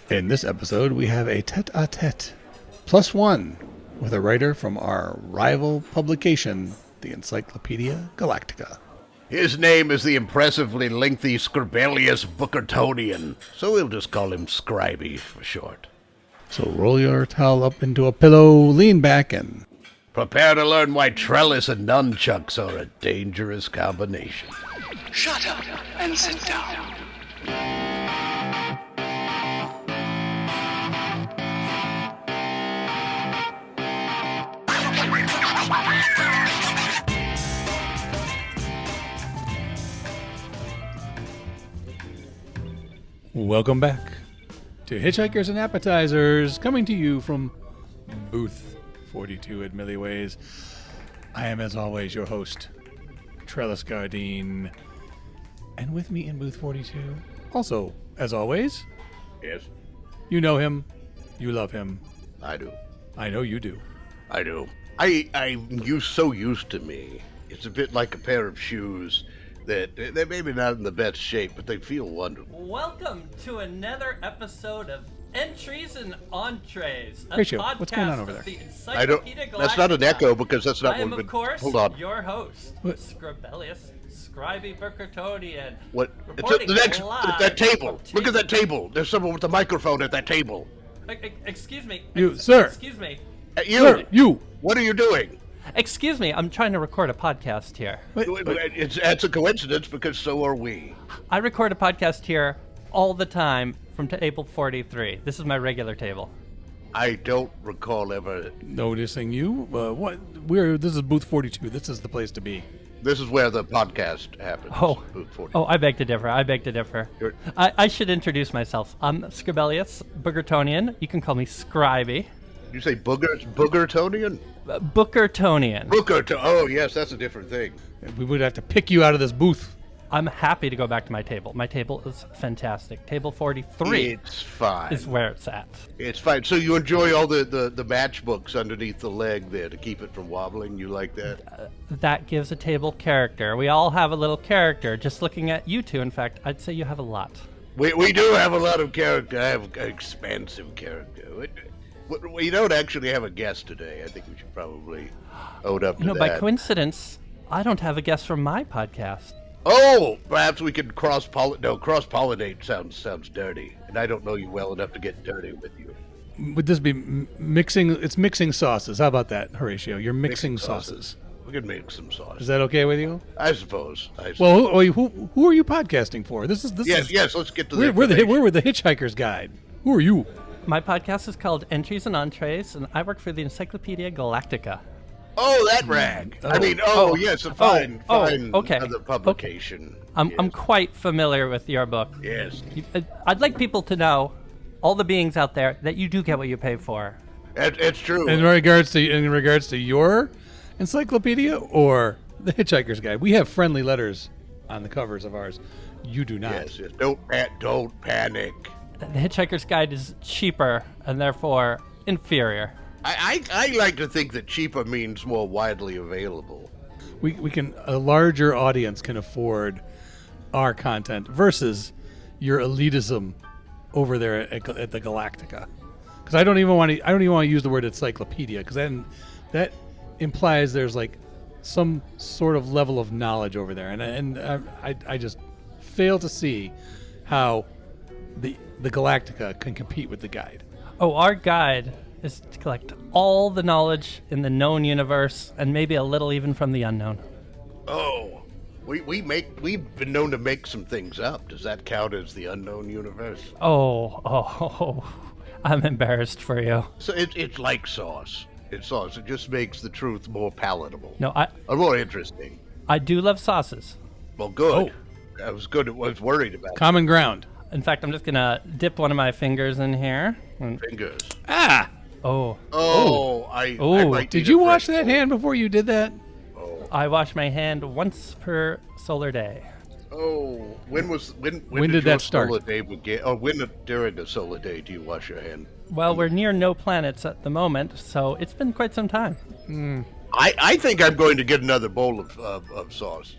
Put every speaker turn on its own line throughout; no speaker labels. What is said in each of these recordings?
In this episode, we have a tete-a-tete +1 with a writer from our rival publication, the Encyclopedia Galactica.
His name is the impressively lengthy Scribbellious Bookertonian, so we'll just call him Scribey for short.
So roll your towel up into a pillow, lean back, and
Prepare to learn why Trellis and nunchucks are a dangerous combination.
Shut up and sit down.
welcome back to Hitchhikers and Appetizers, coming to you from Booth 42 at Millyways. I am, as always, your host, Trellis Gardeen. And with me in Booth 42, also, as always,
Yes,
you know him, you love him.
I do.
I know you do.
I do. I'm so used to me. It's a bit like a pair of shoes that they're maybe not in the best shape, but they feel wonderful.
Welcome to another episode of Entries and Entrees.
Horatio, what's going on over there?
I don't. That's not an echo because that's not
I am,
what
of course,
Hold on.
your host,
What?
Scribbellious, Scribey Bookertonian.
What? It's
Reporting
the next.
live
That table.
from
Look at that table. There's someone with a microphone at that table.
Excuse me.
You, sir.
Excuse me.
You.
Sir, you!
What are you doing?
Excuse me. I'm trying to record a podcast here.
It's a coincidence because so are we.
I record a podcast here all the time from table 43. This is my regular table.
I don't recall ever.
Noticing you? What? This is Booth 42. This is the place to be.
This is where the podcast happens. Booth 40.
Oh, I beg to differ.
You're-
I should introduce myself. I'm Scribbellious, Bookertonian. You can call me Scribey.
You say Bookertonian?
Bookertonian.
Oh, yes, that's a different thing.
We would have to pick you out of this booth.
I'm happy to go back to my table. My table is fantastic. Table 43
It's fine.
is where it's at.
It's fine. So you enjoy all the matchbooks underneath the leg there to keep it from wobbling? You like that?
That gives a table character. We all have a little character. Just looking at you two, in fact, I'd say you have a lot.
We do have a lot of character. I have an expansive character. We don't actually have a guest today. I think we should probably own up to
You know,
that.
by coincidence, I don't have a guest from my podcast.
Oh, perhaps we could cross-pollinate. No, cross-pollinate sounds dirty, and I don't know you well enough to get dirty with you.
Would this be mixing? It's mixing sauces. How about that, Horatio? You're mixing sauces.
We could make some sauce.
Is that okay with you?
I suppose.
Well, who are you podcasting for? This is.
Yes. Let's get to
We're
the
the Hitchhiker's Guide. Who are you?
My podcast is called Entries and Entrees, and I work for the Encyclopedia Galactica.
Oh, that rag. Yes, a fine
okay.
other publication.
I'm quite familiar with your book.
Yes.
I'd like people to know, all the beings out there, that you do get what you pay for.
It's true.
In regards to your encyclopedia or the Hitchhiker's Guide, we have friendly letters on the covers of ours. You do not.
Yes. Don't panic.
The Hitchhiker's Guide is cheaper and therefore inferior.
I like to think that cheaper means more widely available.
A larger audience can afford our content versus your elitism over there at the Galactica. Because I don't even want to use the word encyclopedia, because then that implies there's like some sort of level of knowledge over there, and I just fail to see how the Galactica can compete with the guide.
Oh, our guide is to collect all the knowledge in the known universe and maybe a little even from the unknown.
Oh, we've been known to make some things up. Does that count as the unknown universe?
Oh, I'm embarrassed for you.
So it's like sauce. It's sauce. It just makes the truth more palatable.
No,
or more interesting.
I do love sauces.
Well, good. I was good. I was worried about
Common ground.
In fact, I'm just gonna dip one of my fingers in here.
fingers.
Ah!
Oh,
I might
Did
need
you
a
wash
fresh
that
bowl.
hand before you did that?
I wash my hand once per solar day.
Oh, when
When did
your
that start?
Solar day begin? Oh, during the solar day do you wash your hand?
Well, we're near no planets at the moment, so it's been quite some time.
I think I'm going to get another bowl of sauce.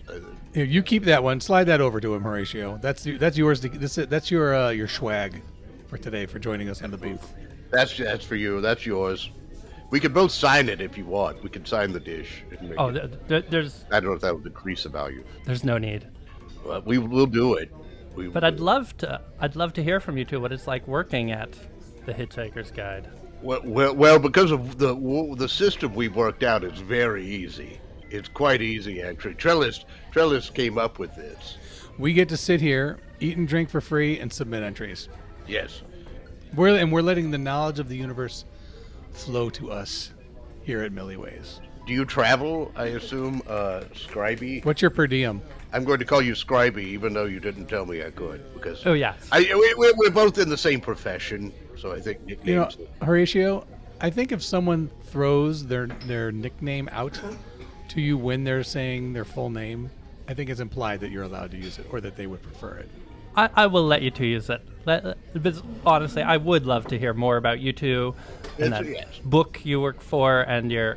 Here, you keep that one. Slide that over to him, Horatio. That's yours. That's your swag. for today for joining us on the booth.
That's for you. That's yours. We can both sign it if you want. We can sign the dish. And make it.
There's
I don't know if that would decrease the value.
there's no need.
Well, we will do it.
But I'd love to hear from you two what it's like working at the Hitchhiker's Guide.
Well, because of the system we've worked out, it's very easy. It's quite easy, actually. Trellis came up with this.
We get to sit here, eat and drink for free, and submit entries.
Yes.
We're letting the knowledge of the universe flow to us here at Millyways.
Do you travel, I assume, Scribey?
What's your per diem?
I'm going to call you Scribey, even though you didn't tell me I could, because
Oh yeah.
we're both in the same profession, so I think nicknames.
You know, Horatio, I think if someone throws their nickname out to you when they're saying their full name, I think it's implied that you're allowed to use it or that they would prefer it.
I will let you two use it. But honestly, I would love to hear more about you two and that
Yes.
book you work for and your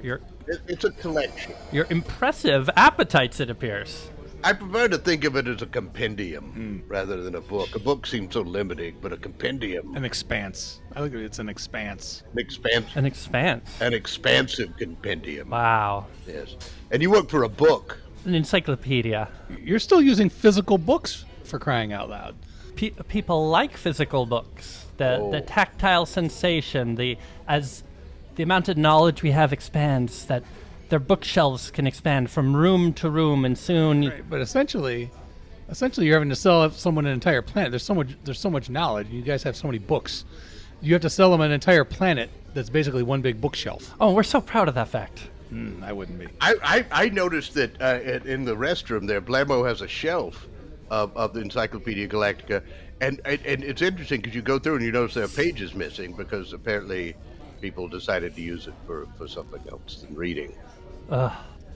It's a collection.
impressive appetites, it appears.
I prefer to think of it as a compendium rather than a book. A book seems so limiting, but a compendium,
An expanse. I look at it, it's an expanse.
An expanse.
an expansive compendium.
Wow.
Yes. And you work for a book.
An encyclopedia.
You're still using physical books, for crying out loud.
People like physical books. The tactile sensation, the amount of knowledge we have expands, that their bookshelves can expand from room to room, and soon
Right, but essentially you're having to sell someone an entire planet. There's so much knowledge. You guys have so many books. You have to sell them an entire planet that's basically one big bookshelf.
Oh, we're so proud of that fact.
I wouldn't be.
I noticed that in the restroom there, Blammo has a shelf of the Encyclopedia Galactica, and it's interesting because you go through and you notice there are pages missing because apparently people decided to use it for something else than reading.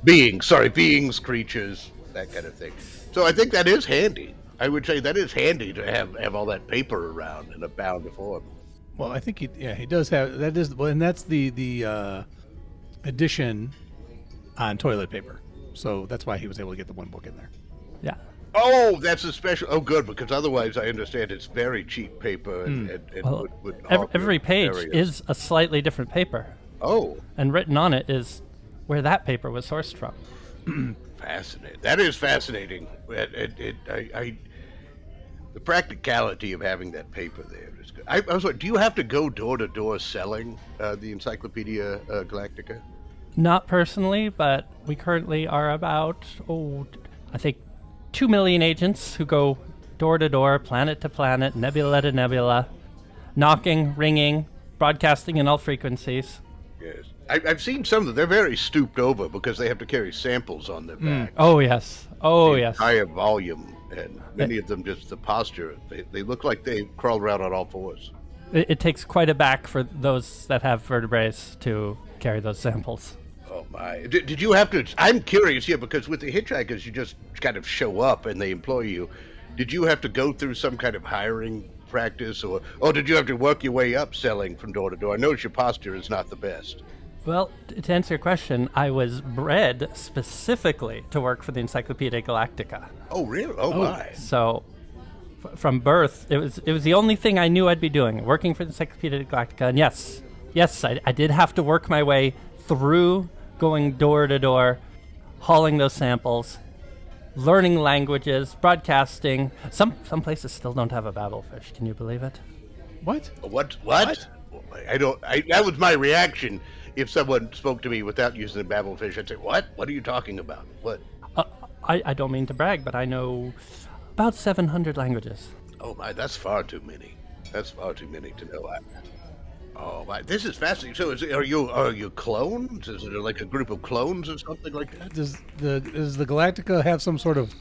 Beings, creatures, that kind of thing. So I think that is handy. I would say that is handy to have all that paper around in a bound form.
Well, I think he does have that is well, and that's the edition on toilet paper. So that's why he was able to get the one book in there.
Yeah.
Oh, that's a special. Oh, good, because otherwise I understand it's very cheap paper and
Well,
would
every page
areas.
is a slightly different paper,
Oh,
and written on it is where that paper was sourced from.
fascinating. That is fascinating. The practicality of having that paper there is good. I was like, do you have to go door to door selling the Encyclopedia Galactica?
Not personally, but we currently are about, I think 2 million agents who go door to door, planet to planet, nebula to nebula, knocking, ringing, broadcasting in all frequencies.
Yes. I've seen some of them. They're very stooped over because they have to carry samples on their back.
Oh, yes. Oh, yes.
Higher volume, and many of them just the posture. They look like they crawl around on all fours.
It takes quite a back for those that have vertebrae to carry those samples.
Oh my! Did you have to? I'm curious here because with the hitchhikers, you just kind of show up and they employ you. Did you have to go through some kind of hiring practice, or did you have to work your way up selling from door to door? I notice your posture is not the best.
Well, to answer your question, I was bred specifically to work for the Encyclopedia Galactica.
Oh really? Oh my!
So, from birth, it was the only thing I knew I'd be doing, working for the Encyclopedia Galactica. And yes, I did have to work my way through, going door to door, hauling those samples, learning languages, broadcasting. Some places still don't have a babblefish. Can you believe it?
What?
What? I don't. That was my reaction. If someone spoke to me without using the babblefish, I'd say, "What? What are you talking about? What?"
I don't mean to brag, but I know about 700 languages.
Oh my! That's far too many. That's far too many to know. Oh my! This is fascinating. So, are you clones? Is it like a group of clones or something like that?
Does the Galactica have some sort of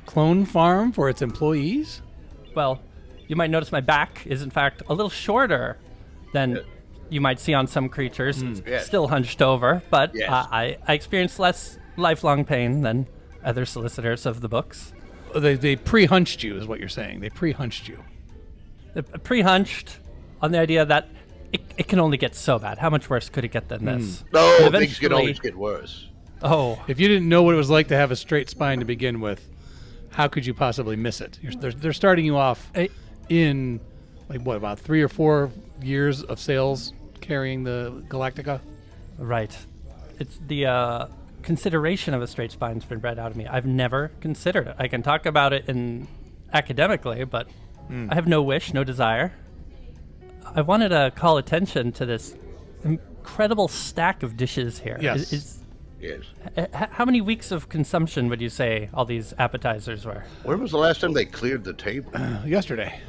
clone farm for its employees?
Well, you might notice my back is in fact a little shorter than you might see on some creatures.
Yes.
Still hunched over, but
Yes.
I experience less lifelong pain than other solicitors of the books.
They pre-hunched you, is what you're saying. They pre-hunched you.
They're pre-hunched on the idea that it can only get so bad. How much worse could it get than this?
No,
But
things can always get worse.
Oh,
If you didn't know what it was like to have a straight spine to begin with, how could you possibly miss it? They're starting you off in like what, about 3 or 4 years of sales carrying the Galactica.
Right. It's the consideration of a straight spine's been bred out of me. I've never considered it. I can talk about it academically, but I have no wish, no desire. I wanted to call attention to this incredible stack of dishes here.
Yes.
Yes.
How many weeks of consumption would you say all these appetizers were?
When was the last time they cleared the table?
Yesterday.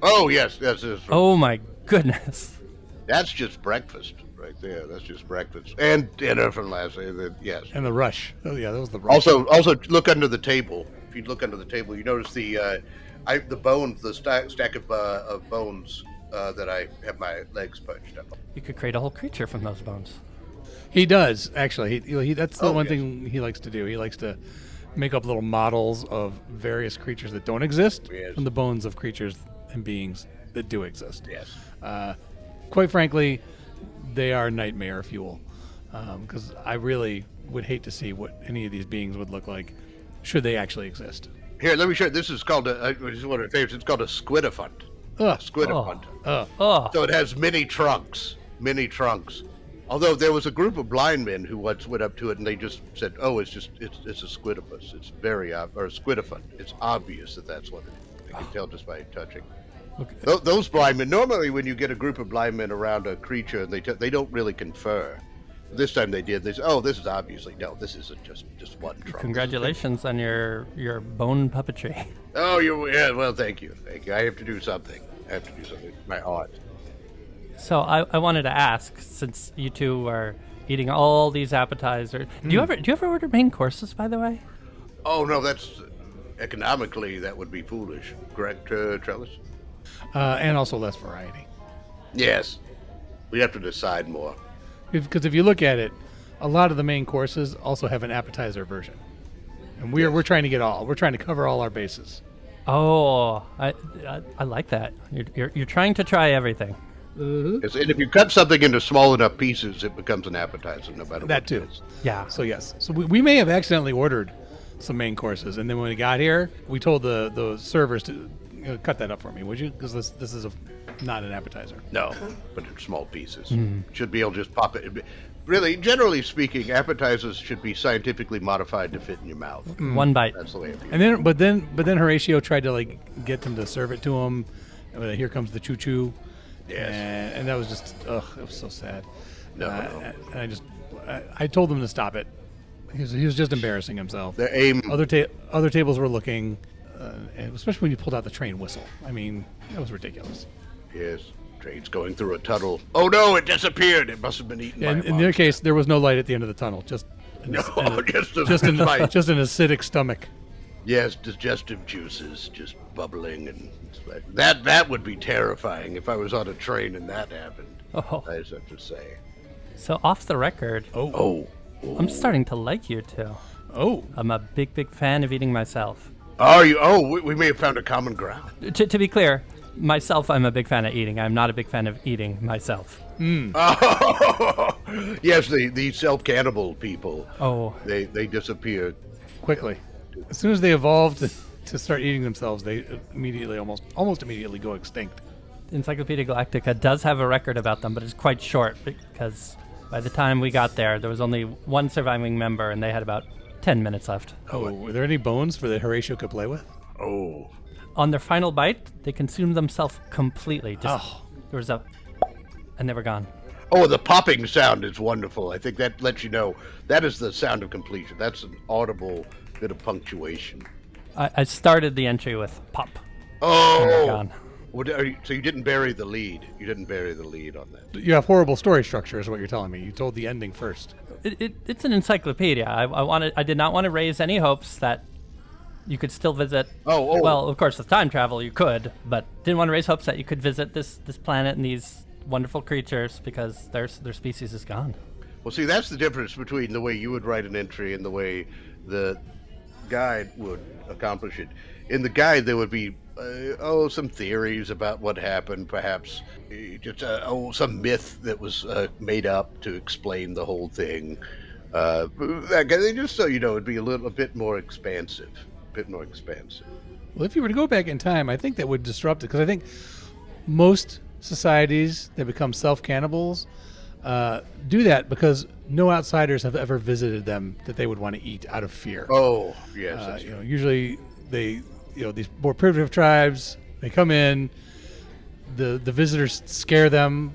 Oh, yes. That's
Oh my goodness.
That's just breakfast right there. That's just breakfast. And dinner from last day. Yes.
And the rush. Oh, yeah, that was the rush.
Also, look under the table. If you look under the table, you notice the bones, the stack of bones that I have my legs punched up.
You could create a whole creature from those bones.
He does, actually. That's the one
yes.
thing he likes to do. He likes to make up little models of various creatures that don't exist
Yes.
from the bones of creatures and beings that do exist.
Yes.
Quite frankly, they are nightmare fuel. Because I really would hate to see what any of these beings would look like should they actually exist.
Here, let me show you. This is called this is one of my favorites. It's called a squidifunt.
Ugh.
Squidifunt.
Oh,
So it has many trunks. Although there was a group of blind men who once went up to it and they just said, "Oh, it's a squidopus. It's very or a squidifunt. It's obvious that that's what it is. You can tell just by touching."
okay.
Those blind men. Normally, when you get a group of blind men around a creature, they don't really confer. This time they did. They said, "Oh, this is obviously no. This isn't just one trunk."
Congratulations on your bone puppetry.
Oh, well, thank you. I have to do something. My art.
So I wanted to ask, since you two are eating all these appetizers, do you ever order main courses, by the way?
Oh no, that's economically that would be foolish. Correct, Trellis?
And also less variety.
Yes. We have to decide more.
Because if you look at it, a lot of the main courses also have an appetizer version. And we're trying to get all. We're trying to cover all our bases.
Oh, I like that. You're trying to try everything.
Yes, and if you cut something into small enough pieces, it becomes an appetizer, no matter
That
what
too.
it is.
Yeah.
So yes. So we may have accidentally ordered some main courses, and then when we got here, we told the servers to cut that up for me, would you? Because this is not an appetizer.
No, but in small pieces. Should be able to just pop it. Really, generally speaking, appetizers should be scientifically modified to fit in your mouth.
One bite.
That's the way it is.
And then Horatio tried to get them to serve it to him. And here comes the choo choo.
Yes.
And that was just it was so sad.
No.
And I told them to stop it. He was just embarrassing himself.
The aim.
Other tables were looking, and especially when you pulled out the train whistle. I mean, that was ridiculous.
Yes. Train's going through a tunnel. Oh no, it disappeared. It must have been eaten by a
In their
monster.
case, there was no light at the end of the tunnel. Just an
light.
just an acidic stomach.
Yes, digestive juices just bubbling and that would be terrifying if I was on a train and that happened.
Oh.
I just have to say.
So off the record,
Oh.
I'm starting to like you two.
Oh,
I'm a big fan of eating myself.
Are you? Oh, we may have found a common ground.
To be clear, myself, I'm a big fan of eating. I'm not a big fan of eating myself.
Oh, yes, the self-cannibal people.
Oh,
They disappeared.
quickly. As soon as they evolved to start eating themselves, they immediately, almost immediately go extinct.
Encyclopedia Galactica does have a record about them, but it's quite short because by the time we got there was only one surviving member, and they had about 10 minutes left.
Oh, were there any bones for that Horatio could play with?
Oh.
On their final bite, they consumed themselves completely. There was and they were gone.
Oh, the popping sound is wonderful. I think that lets you know that is the sound of completion. That's an audible bit of punctuation.
I started the entry with pop.
Oh.
Gone.
So you didn't bury the lead. You didn't bury the lead on that.
You have horrible story structure, is what you're telling me. You told the ending first.
It's an encyclopedia. I did not want to raise any hopes that you could still visit.
Oh.
Well, of course, with time travel you could, but didn't want to raise hopes that you could visit this planet and these wonderful creatures because their species is gone.
Well, see, that's the difference between the way you would write an entry and the way the guide would accomplish it. In the guide, there would be some theories about what happened, perhaps just some myth that was made up to explain the whole thing. Just so you know, it'd be a bit more expansive.
Well, if you were to go back in time, I think that would disrupt it, because I think most societies that become self-cannibals do that because no outsiders have ever visited them that they would want to eat out of fear.
Oh, yes. That's true.
Usually these more primitive tribes, they come in, the visitors scare them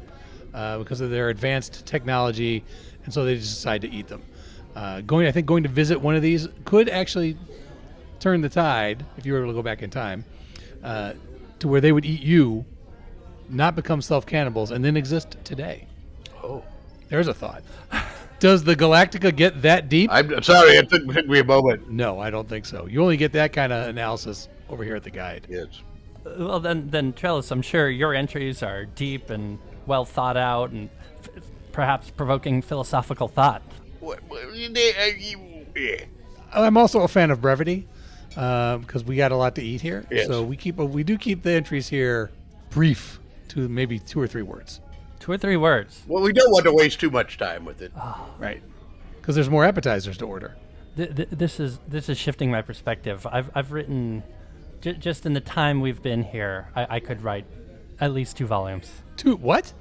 because of their advanced technology, and so they just decide to eat them. Going to visit one of these could actually turn the tide, if you were able to go back in time, to where they would eat you, not become self-cannibals, and then exist today.
Oh.
There's a thought. Does the Galactica get that deep?
I'm sorry, it took me a moment.
No, I don't think so. You only get that kind of analysis over here at the guide.
Yes.
Well, then, Trellis, I'm sure your entries are deep and well thought out and perhaps provoking philosophical thought.
I'm also a fan of brevity because we got a lot to eat here.
Yes.
So we do keep the entries here brief to maybe 2 or 3 words.
2 or 3 words.
Well, we don't want to waste too much time with it.
Right. Because there's more appetizers to order.
This is shifting my perspective. I've written just in the time we've been here. I could write at least 2 volumes.
2 what?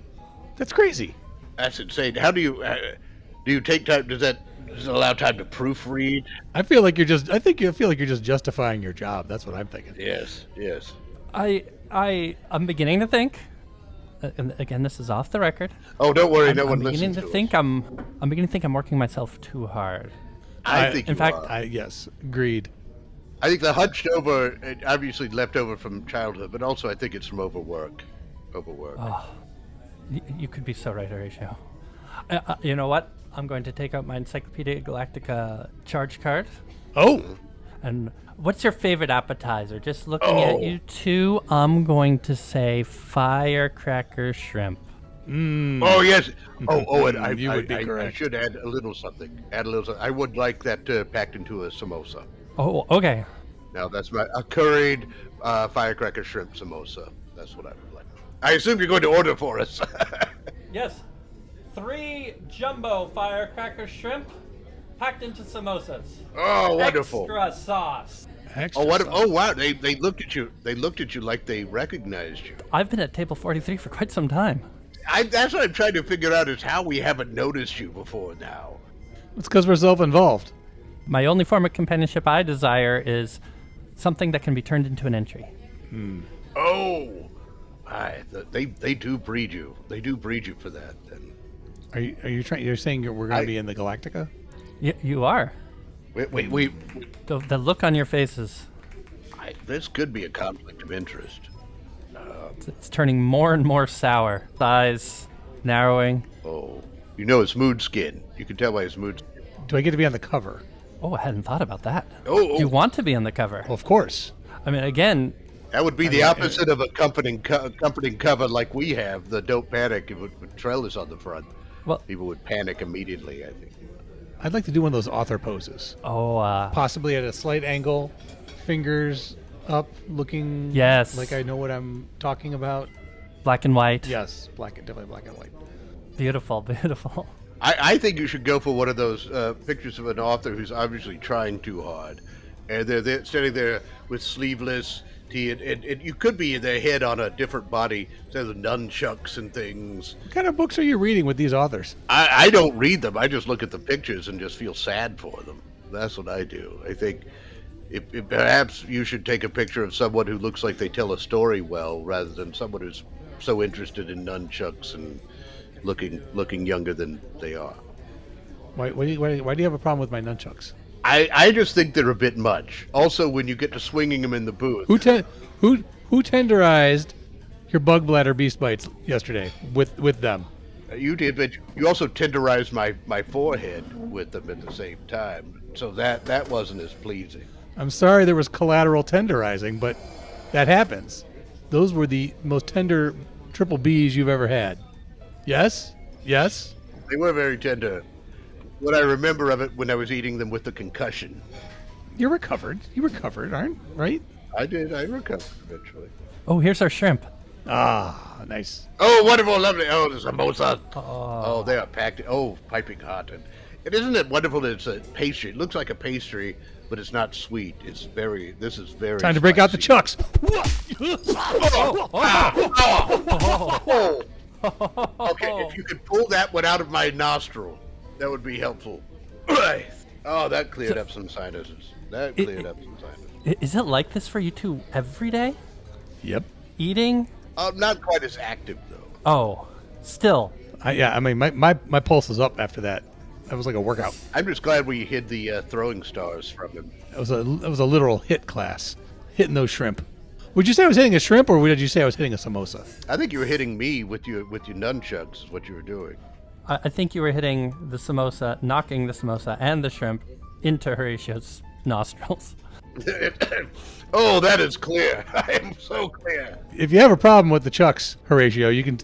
That's crazy.
That's insane. How do you take time? Does it allow time to proofread?
I feel like you're just justifying your job. That's what I'm thinking.
Yes.
I'm beginning to think. And again, this is off the record.
Oh, don't worry, no one
I'm beginning
listens
to think
us.
I'm beginning to think I'm working myself too hard.
I think
in
you
fact,
are.
Yes, agreed.
I think the hunched over, obviously left over from childhood, but also I think it's from overwork.
You could be so right, Horatio. You know what? I'm going to take out my Encyclopedia Galactica charge card.
Oh,
And what's your favorite appetizer? Just looking at you two, I'm going to say firecracker shrimp.
Oh, yes. And
You would be
I
correct.
should add a little something. I would like that packed into a samosa.
Oh, okay.
Now, that's a curried firecracker shrimp samosa. That's what I would like. I assume you're going to order for us.
Yes. 3 jumbo firecracker shrimp packed into samosas.
Oh, wonderful.
Extra sauce.
extra
Oh,
sauce.
oh, wow. They looked at you. They looked at you like they recognized you.
I've been at table 43 for quite some time.
That's what I'm trying to figure out is how we haven't noticed you before now.
It's because we're self-involved.
My only form of companionship I desire is something that can be turned into an entry.
Oh, they do breed you. They do breed you for that. Then
Are you trying? You're saying we're going to be in the Galactica?
You are.
wait.
The look on your faces,
This could be a conflict of interest.
it's turning more and more sour. Eyes narrowing.
Oh, it's mood skin. You can tell by his mood skin.
Do I get to be on the cover?
Oh, I hadn't thought about that.
Oh.
Do you want to be on the cover?
Well, of course.
I mean, again,
That would be the opposite of a accompanying cover like we have. The Don't Panic with Trellis on the front.
well,
People would panic immediately, I think.
I'd like to do one of those author poses, possibly at a slight angle, fingers up, looking
Yes.
like I know what I'm talking about.
black and white.
Yes, definitely black and white.
Beautiful, beautiful.
I think you should go for one of those pictures of an author who's obviously trying too hard. And they're standing there with sleeveless tee, and you could be in their head on a different body, instead of nunchucks and things.
What kind of books are you reading with these authors?
I don't read them. I just look at the pictures and just feel sad for them. That's what I do. I think if perhaps you should take a picture of someone who looks like they tell a story well, rather than someone who's so interested in nunchucks and looking younger than they are.
Why do you have a problem with my nunchucks?
I just think they're a bit much. Also, when you get to swinging them in the booth.
Who tenderized your bug bladder beast bites yesterday with them?
You did, but you also tenderized my forehead with them at the same time. So that wasn't as pleasing.
I'm sorry there was collateral tenderizing, but that happens. Those were the most tender triple Bs you've ever had. Yes? Yes?
They were very tender. What I remember of it when I was eating them with the concussion.
You're recovered. You recovered, right?
I did. I recovered eventually.
Oh, here's our shrimp.
Ah, nice.
Oh, wonderful, lovely. Oh, the samosa. Oh, they are packed. Oh, piping hot. And isn't it wonderful that it's a pastry? It looks like a pastry, but it's not sweet. This is very
Time to break out the
spicy.
chucks.
Oh. Okay, if you could pull that one out of my nostril, that would be helpful. Oh, that cleared up some sinuses.
Is it like this for you two every day?
Yep.
Eating?
Not quite as active, though.
Oh, still.
I mean, my pulse is up after that. That was like a workout.
I'm just glad we hid the throwing stars from him.
It was a literal hit class, hitting those shrimp. Would you say I was hitting a shrimp, or did you say I was hitting a samosa?
I think you were hitting me with your nunchucks is what you were doing.
I think you were hitting the samosa, knocking the samosa and the shrimp into Horatio's nostrils.
Oh, that is clear. I am so clear.
If you have a problem with the chucks, Horatio, you can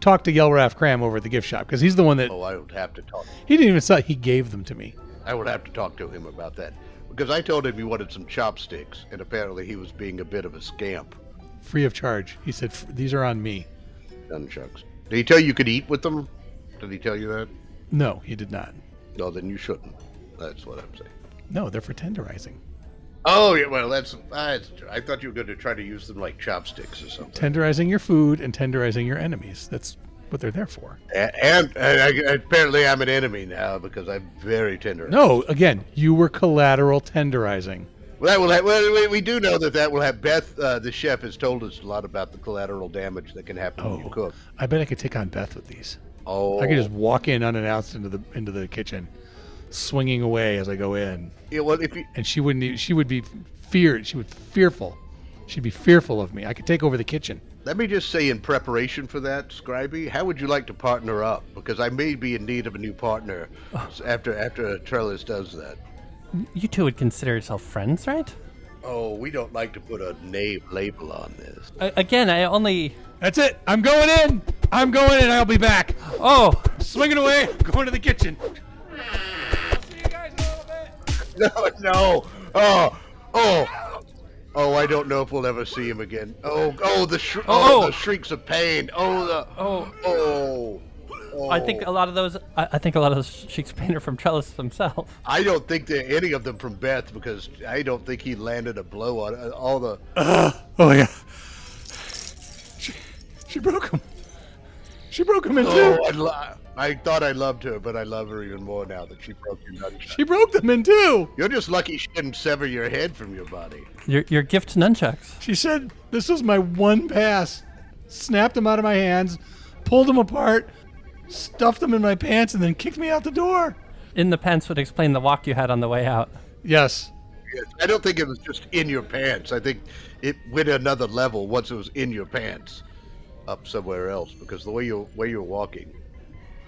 talk to Yelraff Cram over at the gift shop, because he's the one that
Oh, I would have to talk.
he didn't even say he gave them to me.
I would have to talk to him about that. Because I told him he wanted some chopsticks, and apparently he was being a bit of a scamp.
Free of charge. He said, these are on me.
Nunchucks. Did he tell you could eat with them? Did he tell you that?
No, he did not.
No, then you shouldn't. That's what I'm saying.
No, they're for tenderizing.
Oh, yeah, well, that's I thought you were going to try to use them like chopsticks or something.
Tenderizing your food and tenderizing your enemies. That's what they're there for.
And apparently I'm an enemy now because I'm very tender.
No, again, you were collateral tenderizing.
Well, we do know that will have Beth, the chef, has told us a lot about the collateral damage that can happen when you cook.
I bet I could take on Beth with these.
Oh,
I could just walk in unannounced into the kitchen, swinging away as I go in.
Yeah, well,
and she would be feared. She would fearful. She'd be fearful of me. I could take over the kitchen.
Let me just say, in preparation for that, Scribey, how would you like to partner up? Because I may be in need of a new partner after Trellis does that.
You two would consider yourself friends, right?
Oh, we don't like to put a name label on this.
Again, I only...
That's it. I'm going in. I'll be back.
Oh!
Swinging away. Going to the kitchen. I'll see you guys in a little bit.
No. Oh, I don't know if we'll ever see him again. The shrieks of pain. Oh.
I think a lot of those shrieks of pain are from Trellis himself.
I don't think that any of them from Beth, because I don't think he landed a blow on all the...
Oh, yeah. She broke him. She broke him in two.
I thought I loved her, but I love her even more now that she broke your nunchucks.
She broke them in two.
You're just lucky she didn't sever your head from your body.
Your gift nunchucks.
She said, this was my one pass. Snapped them out of my hands, pulled them apart, stuffed them in my pants, and then kicked me out the door.
In the pants would explain the walk you had on the way out.
Yes.
I don't think it was just in your pants. I think it went another level once it was in your pants, up somewhere else. Because the way you're walking,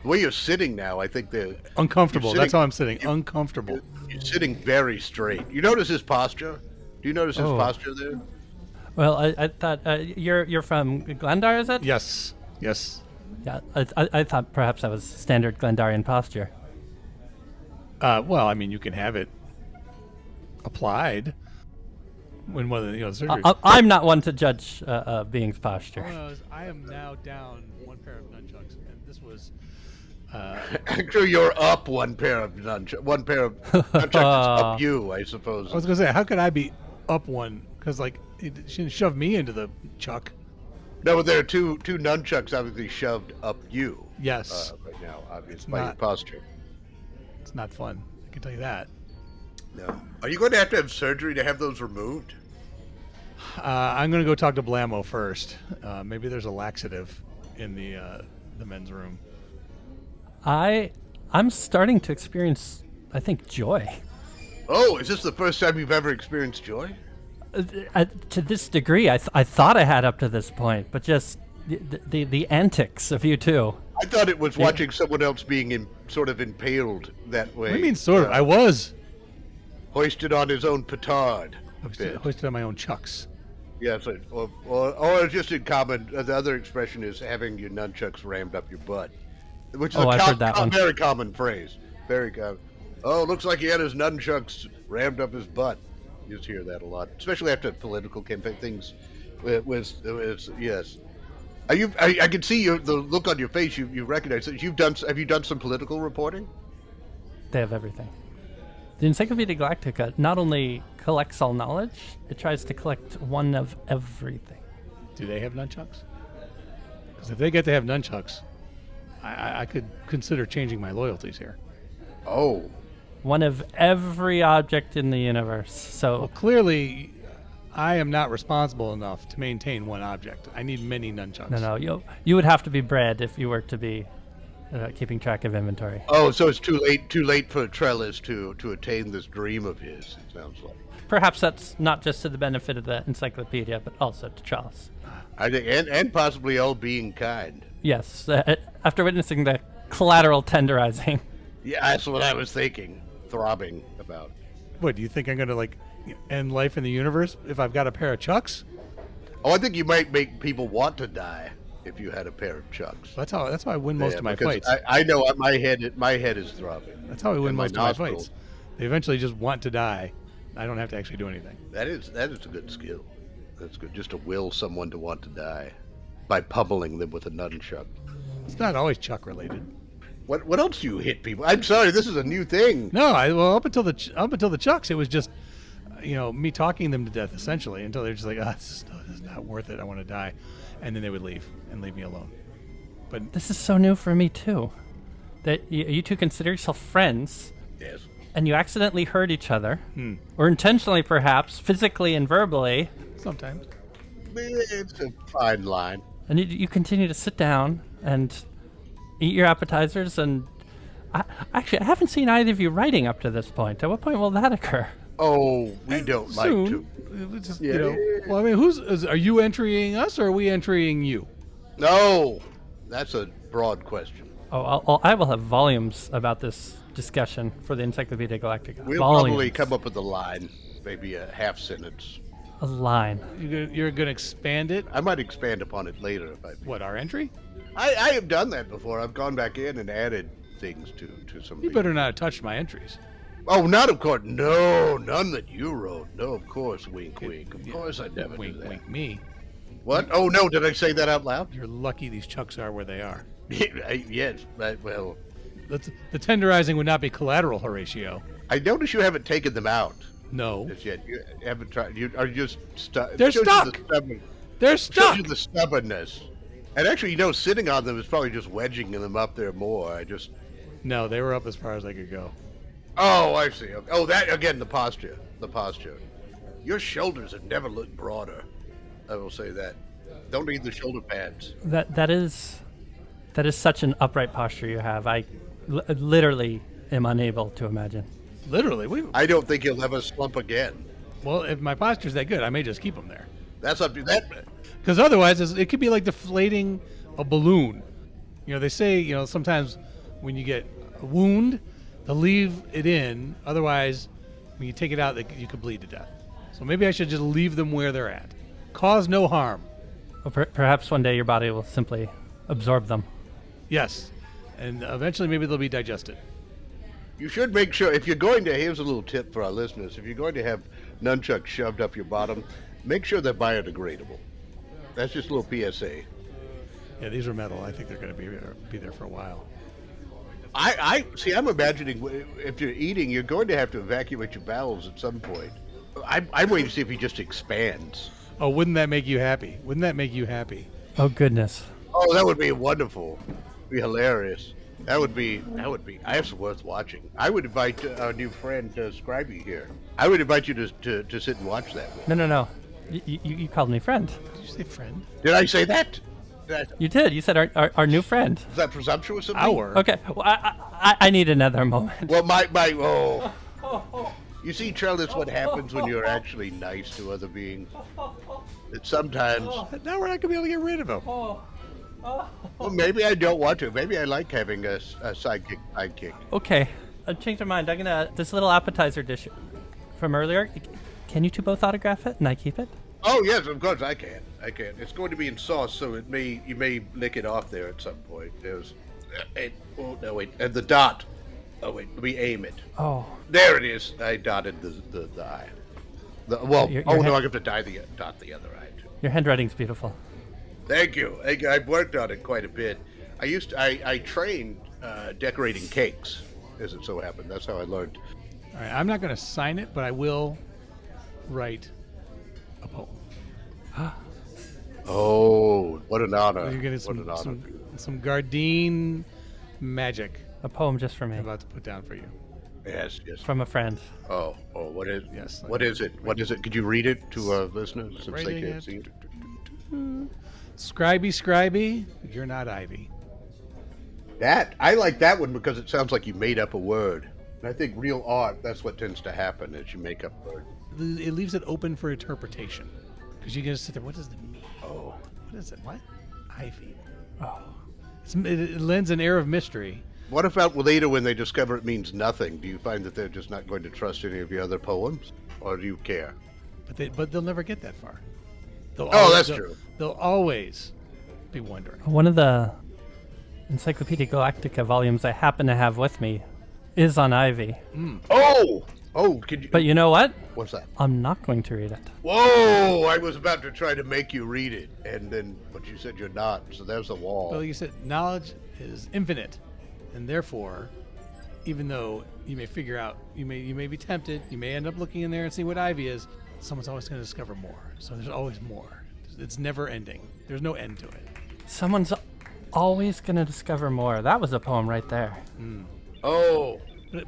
the way you're sitting now, I think they're
uncomfortable. That's how I'm sitting. Uncomfortable.
You're sitting very straight. You notice his posture? Do you notice his posture there?
Well, I thought you're from Glendar, is it?
Yes.
Yeah, I thought perhaps that was standard Glendarian posture.
Well, I mean, you can have it applied when one of the surgery.
I'm not one to judge a being's posture.
I am now down one pair of nunchucks, and this was.
Actually, you're up one pair of nunchucks. One pair of nunchucks is up you, I suppose.
I was gonna say, how could I be up one? Because she didn't shove me into the chuck.
No, but there are two nunchucks obviously shoved up you.
Yes.
Right now, obviously, by your posture.
It's not fun. I can tell you that.
No. Are you going to have surgery to have those removed?
I'm going to go talk to Blammo first. Maybe there's a laxative in the men's room.
I'm starting to experience, I think, joy.
Oh, is this the first time you've ever experienced joy?
To this degree, I thought I had up to this point, but just the antics of you two.
I thought it was watching someone else being sort of impaled that way.
What do you mean, sort of? I was.
Hoisted on his own petard.
Hoisted on my own chucks.
Yes, or just in common, the other expression is having your nunchucks rammed up your butt. Which is
I've heard that one.
Very common phrase. Very common. Oh, looks like he had his nunchucks rammed up his butt. You just hear that a lot, especially after political campaign things. Yes. I can see the look on your face. You recognize it. Have you done some political reporting?
They have everything. The Encyclopedia Galactica not only collects all knowledge, it tries to collect one of everything.
Do they have nunchucks? Because if they get to have nunchucks, I could consider changing my loyalties here.
Oh,
One of every object in the universe. So
Well, clearly, I am not responsible enough to maintain one object. I need many nunchucks.
no, you would have to be bred if you were to be keeping track of inventory.
oh, so it's too late for Trellis to attain this dream of his. It sounds like.
Perhaps that's not just to the benefit of the encyclopedia, but also to Trellis.
I think, and possibly all being kind.
Yes, after witnessing the collateral tenderizing.
Yeah, that's what I was thinking, throbbing about.
What, do you think I'm going to, end life in the universe if I've got a pair of chucks?
Oh, I think you might make people want to die if you had a pair of chucks.
That's how I win most of my
because
fights.
I know my head is throbbing.
That's how I win
And
most of my
nostrils.
fights. They eventually just want to die. I don't have to actually do anything.
That is a good skill. That's good, just to will someone to want to die by pummeling them with a nunchuck.
It's not always chuck related.
What else do you hit people? I'm sorry, this is a new thing.
No, up until the chucks, it was just me talking them to death essentially until they're just like, this is not worth it. I want to die, and then they would leave and leave me alone. But
This is so new for me, too. That you two consider yourself friends,
Yes.
and you accidentally hurt each other, or intentionally perhaps, physically and verbally,
sometimes
It's a fine line.
and you continue to sit down and eat your appetizers, and I haven't seen either of you writing up to this point. At what point will that occur?
Oh, we don't like
soon.
to.
It was just,
Yeah.
Well, I mean, are you entering us or are we entering you?
No, that's a broad question.
I will have volumes about this discussion for the Encyclopedia Galactica.
We'll
volumes.
probably come up with a line, maybe a half sentence.
A line.
You're gonna expand it.
I might expand upon it later if I.
What, our entry?
I have done that before. I've gone back in and added things to some.
You better not have touched my entries.
Oh, not of course. No, none that you wrote. No, of course. Wink, wink. Of
Yeah,
course, I'd never
wink,
do that.
wink me.
What? Oh no, did I say that out loud?
You're lucky these chucks are where they are.
Yes. Well,
The tenderizing would not be collateral, Horatio.
I notice you haven't taken them out
No,
as yet. You haven't tried. You are just stuck.
They're stuck! they're
Shows
stuck.
you the stubbornness. And actually, sitting on them is probably just wedging them up there more.
No, they were up as far as I could go.
Oh, I see. Oh, that again. The posture. Your shoulders have never looked broader. I will say that. Don't need the shoulder pads.
That is such an upright posture you have. I literally am unable to imagine.
Literally,
I don't think you'll ever slump again.
well, if my posture's that good, I may just keep them there.
That's up to that.
Because otherwise, it could be like deflating a balloon. They say, sometimes when you get a wound, they'll leave it in. Otherwise, when you take it out, you could bleed to death. So maybe I should just leave them where they're at. Cause no harm.
Well, perhaps one day your body will simply absorb them.
Yes. And eventually, maybe they'll be digested.
You should make sure, if you're going to, here's a little tip for our listeners. If you're going to have nunchucks shoved up your bottom, make sure they're biodegradable. That's just a little PSA.
Yeah, these are metal. I think they're going to be there for a while.
I see, I'm imagining if you're eating, you're going to have to evacuate your bowels at some point. I'm waiting to see if he just expands.
Oh, wouldn't that make you happy? Wouldn't that make you happy?
Oh goodness.
Oh, that would be wonderful. Be hilarious. That would be. That's worth watching. I would invite our new friend Scribey here. I would invite you to sit and watch that with.
No. You called me friend.
Did you say friend?
Did I say that?
You did. You said our new friend.
Is that presumptuous of me?
Our.
Okay. Well, I need another moment.
Well, you see, Trellis, what happens when you're actually nice to other beings? That sometimes,
Now we're not going to be able to get rid of him.
well, maybe I don't want to. Maybe I like having a sidekick.
Okay. I've changed my mind. this little appetizer dish from earlier. Can you two both autograph it and I keep it?
Oh yes, of course I can. It's going to be in sauce, so you may lick it off there at some point. And the dot. Oh wait, let me aim it.
Oh.
There it is. I dotted the eye.
Your
No, I have to dot the other eye too.
Your handwriting's beautiful.
Thank you. I've worked on it quite a bit. I trained decorating cakes, as it so happened. That's how I learned.
All right, I'm not going to sign it, but I will write a poem.
Oh, what an honor.
You're getting some Gardeen magic
A poem just for me
I'm about to put down for you.
Yes.
from a friend.
Oh, what is?
Yes.
What is it? What is it? Could you read it to our listeners since they
Writing
can't
it.
see it?
Scribey, you're not Ivy.
That I like that one because it sounds like you made up a word. And I think real art, that's what tends to happen is you make up words.
It leaves it open for interpretation. Because you can just sit there, what does it mean?
Oh,
What is it? What? Ivy. Oh. It lends an air of mystery.
what about later when they discover it means nothing? Do you find that they're just not going to trust any of your other poems, or do you care?
But they'll never get that far.
That's true.
They'll always be wondering.
One of the Encyclopedia Galactica volumes I happen to have with me is on Ivy.
Oh, could you?
But you know what?
What's that?
I'm not going to read it.
Whoa! I was about to try to make you read it, but you said you're not. So there's a wall.
Well, you said knowledge is infinite, and therefore, even though you may figure out, you may be tempted, you may end up looking in there and see what Ivy is. Someone's always going to discover more. So there's always more. It's never ending. There's no end to it.
Someone's always going to discover more. That was a poem right there.
Oh,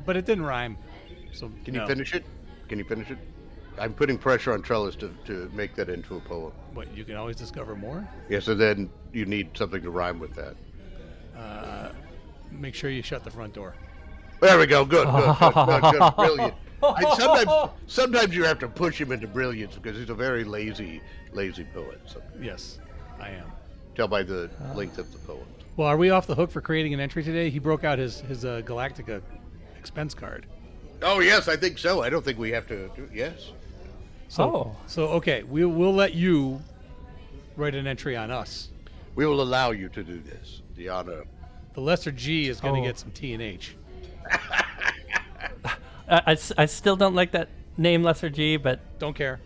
But it didn't rhyme. So
can you finish it? I'm putting pressure on Trellis to make that into a poem.
What, you can always discover more?
Yeah, so then you need something to rhyme with that.
Make sure you shut the front door.
There we go. Good. Brilliant. Sometimes you have to push him into brilliance because he's a very lazy poet. So
Yes, I am.
tell by the length of the poem.
Well, are we off the hook for creating an entry today? He broke out his Galactica expense card.
Oh yes, I think so. I don't think we have to do. Yes.
So okay, we'll let you write an entry on us.
We will allow you to do this. The honor.
The lesser G is going to get some T and H.
I still don't like that name, Lesser G, but
Don't care.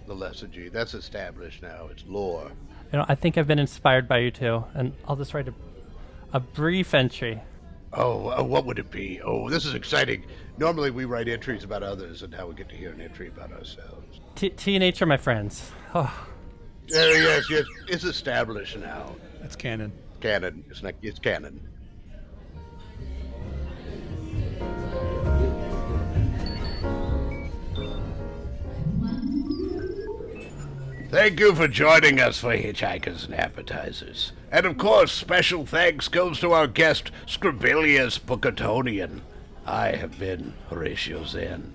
The lesser G. That's established now. It's lore.
I think I've been inspired by you two, and I'll just write a brief entry.
Oh, what would it be? Oh, this is exciting. Normally we write entries about others, and now we get to hear an entry about ourselves.
T and H are my friends. Oh,
Yes. It's established now.
That's canon.
Canon. It's canon. Thank you for joining us for Hitchhikers and Appetizers. And of course, special thanks goes to our guest, Scribbellious Bookertonian. I have been Horatio Zinn.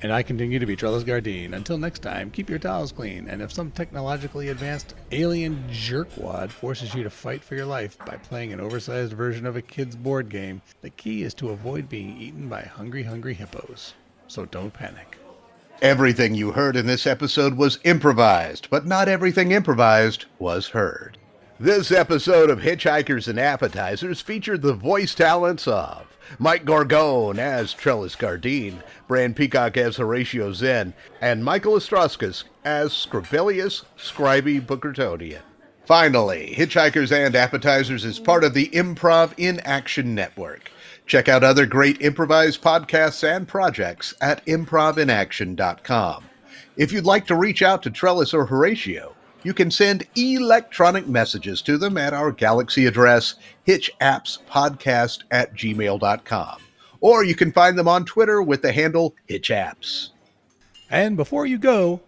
And I continue to be Trellis Gardeen. Until next time, keep your towels clean. And if some technologically advanced alien jerkwad forces you to fight for your life by playing an oversized version of a kid's board game, the key is to avoid being eaten by hungry hippos. So don't panic.
Everything you heard in this episode was improvised, but not everything improvised was heard. This episode of Hitchhikers and Appetizers featured the voice talents of Mike Gorgone as Trellis Gardeen, Bran Peacock as Horatio Zinn, and Michael Ostrowskis as Scribellious Scribey Bookertonian. Finally, Hitchhikers and Appetizers is part of the Improv in Action Network. Check out other great improvised podcasts and projects at improvinaction.com. If you'd like to reach out to Trellis or Horatio, you can send electronic messages to them at our Galaxy address, hitchappspodcast@gmail.com. Or you can find them on Twitter with the handle hitchapps.
And before you go,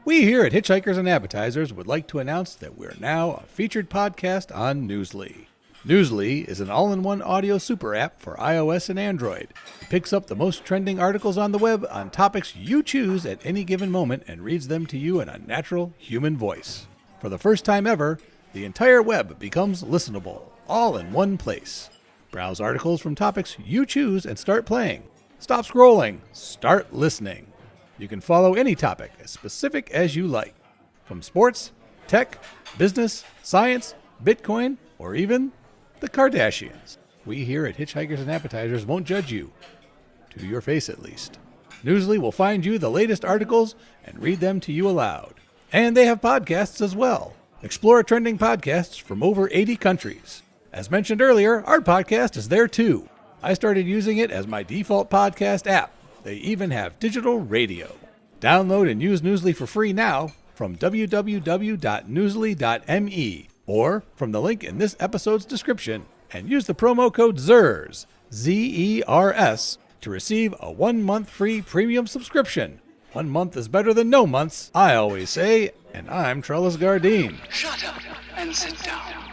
we here at Hitchhikers and Appetizers would like to announce that we're now a featured podcast on Newsly. Newsly is an all-in-one audio super app for iOS and Android. It picks up the most trending articles on the web on topics you choose at any given moment and reads them to you in a natural human voice. For the first time ever, the entire web becomes listenable, all in one place. Browse articles from topics you choose and start playing. Stop scrolling, start listening. You can follow any topic as specific as you like. From sports, tech, business, science, Bitcoin, or even the Kardashians. We here at Hitchhikers and Appetizers won't judge you. To your face, at least. Newsly will find you the latest articles and read them to you aloud. And they have podcasts as well. Explore trending podcasts from over 80 countries. As mentioned earlier, our podcast is there too. I started using it as my default podcast app. They even have digital radio. Download and use Newsly for free now from www.newsly.me or from the link in this episode's description, and use the promo code ZERS, Z-E-R-S, to receive a 1 month free premium subscription. 1 month is better than no months, I always say, and I'm Trellis Gardeen.
Shut up and sit down.